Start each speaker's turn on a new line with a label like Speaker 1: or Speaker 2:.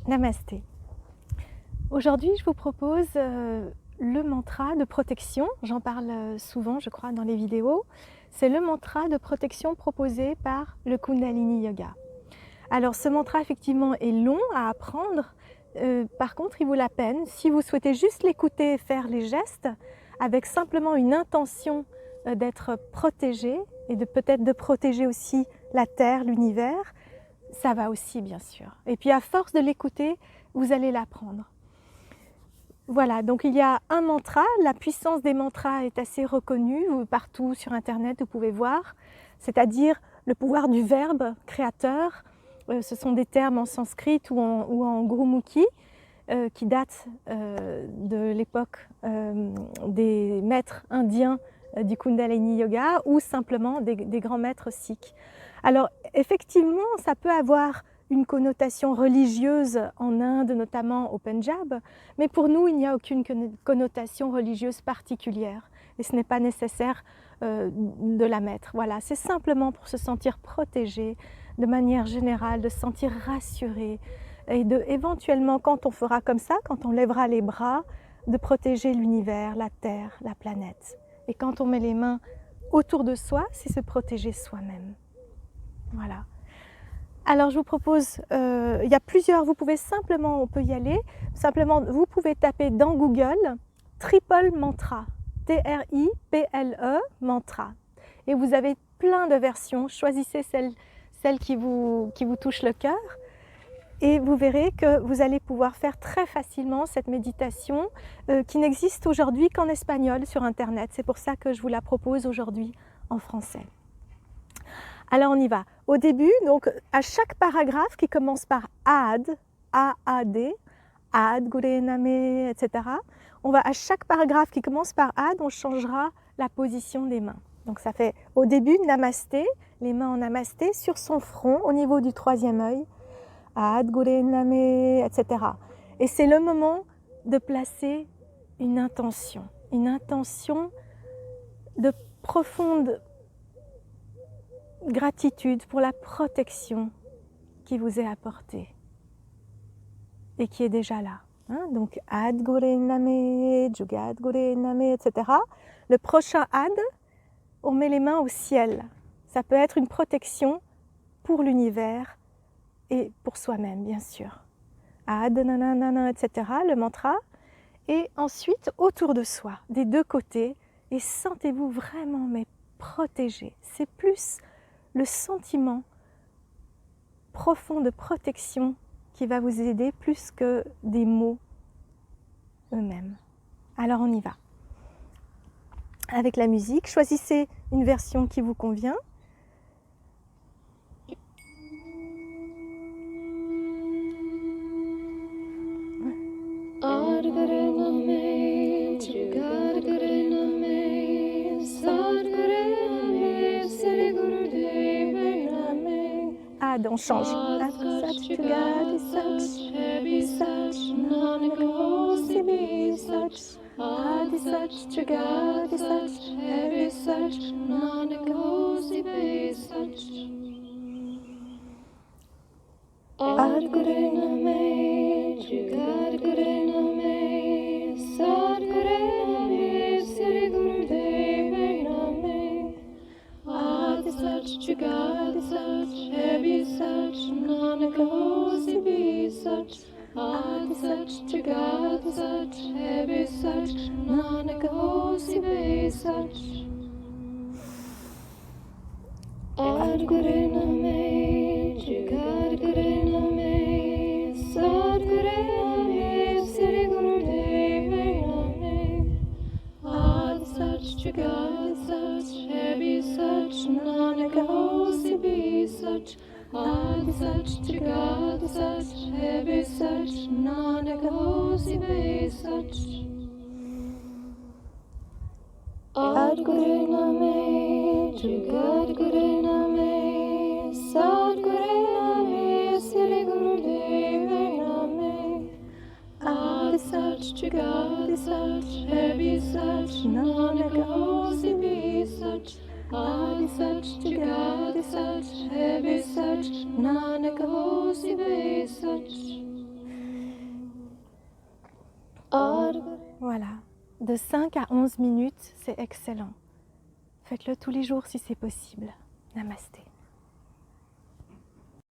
Speaker 1: Namasté. Aujourd'hui, je vous propose le mantra de protection. J'en parle souvent, je crois, dans les vidéos. C'est le mantra de protection proposé par le Kundalini Yoga. Alors, ce mantra, effectivement, est long à apprendre. Par contre, il vaut la peine. Si vous souhaitez juste l'écouter et faire les gestes, avec simplement une intention d'être protégé et peut-être de protéger aussi la Terre, l'univers, ça va aussi, bien sûr. Et puis, à force de l'écouter, vous allez l'apprendre. Voilà, donc il y a un mantra. La puissance des mantras est assez reconnue. Partout sur Internet, vous pouvez voir. C'est-à-dire le pouvoir du verbe créateur. Ce sont des termes en sanskrit ou en gurumukhi qui datent de l'époque des maîtres indiens du Kundalini Yoga ou simplement des grands maîtres sikhs. Alors effectivement, ça peut avoir une connotation religieuse en Inde, notamment au Pendjab, mais pour nous, il n'y a aucune connotation religieuse particulière et ce n'est pas nécessaire de la mettre. Voilà, c'est simplement pour se sentir protégé de manière générale, de se sentir rassuré et éventuellement, quand on fera comme ça, quand on lèvera les bras, de protéger l'univers, la Terre, la planète. Et quand on met les mains autour de soi, c'est se protéger soi-même. Voilà. Alors je vous propose, il y a plusieurs, vous pouvez simplement, on peut y aller, simplement vous pouvez taper dans Google Triple Mantra, T-R-I-P-L-E, mantra. Et vous avez plein de versions, choisissez celle qui vous touche le cœur. Et vous verrez que vous allez pouvoir faire très facilement cette méditation qui n'existe aujourd'hui qu'en espagnol sur Internet. C'est pour ça que je vous la propose aujourd'hui en français. Alors on y va. Au début, donc à chaque paragraphe qui commence par Ad, A-A-D, Ad, Gure Name, etc. On va à chaque paragraphe qui commence par Ad, on changera la position des mains. Donc ça fait au début Namasté, les mains en Namasté sur son front au niveau du troisième œil. Ad, Gure Name, etc. Et c'est le moment de placer une intention de profonde gratitude pour la protection qui vous est apportée et qui est déjà là. Donc Ad Gure Name, Jugad Gure Name, etc. Le prochain Ad, on met les mains au ciel. Ça peut être une protection pour l'univers et pour soi-même, bien sûr. Ad, nanana, etc. Le mantra. Et ensuite, autour de soi, des deux côtés, et sentez-vous vraiment mais protégé. C'est plus le sentiment profond de protection qui va vous aider plus que des mots eux-mêmes. Alors on y va. Avec la musique, choisissez une version qui vous convient. Ad, on change. Ad such to God is such, heavy such, non-negotiable be such. Ad is such to God is such, heavy such, non-negotiable be such. Ad Gure Name, Jugad Gure Name, Sad Gure Name, Sri Gurudev Name. Ad is such to God is such, heavy such, non-negotiable be such. Ad is such to God is such, heavy such, non-negotiable be such. Ad Gure Name, Jugad Gure Name, Sad Gure Name, Sri Gurudev Name. Ad such to God such, heavy such, non-negotiable be such. Ad such to God such, heavy such, non-negotiable be such. Ad Gure Name, Jugad Gure Name, Sad Gure Name, Sri Gurudev Name. Ad such to God such, heavy such, non-negotiable be such. Ad such to God such, heavy such, non-negotiable be such. de 5 à 11 minutes, c'est excellent. Faites-le tous les jours si c'est possible. Namasté.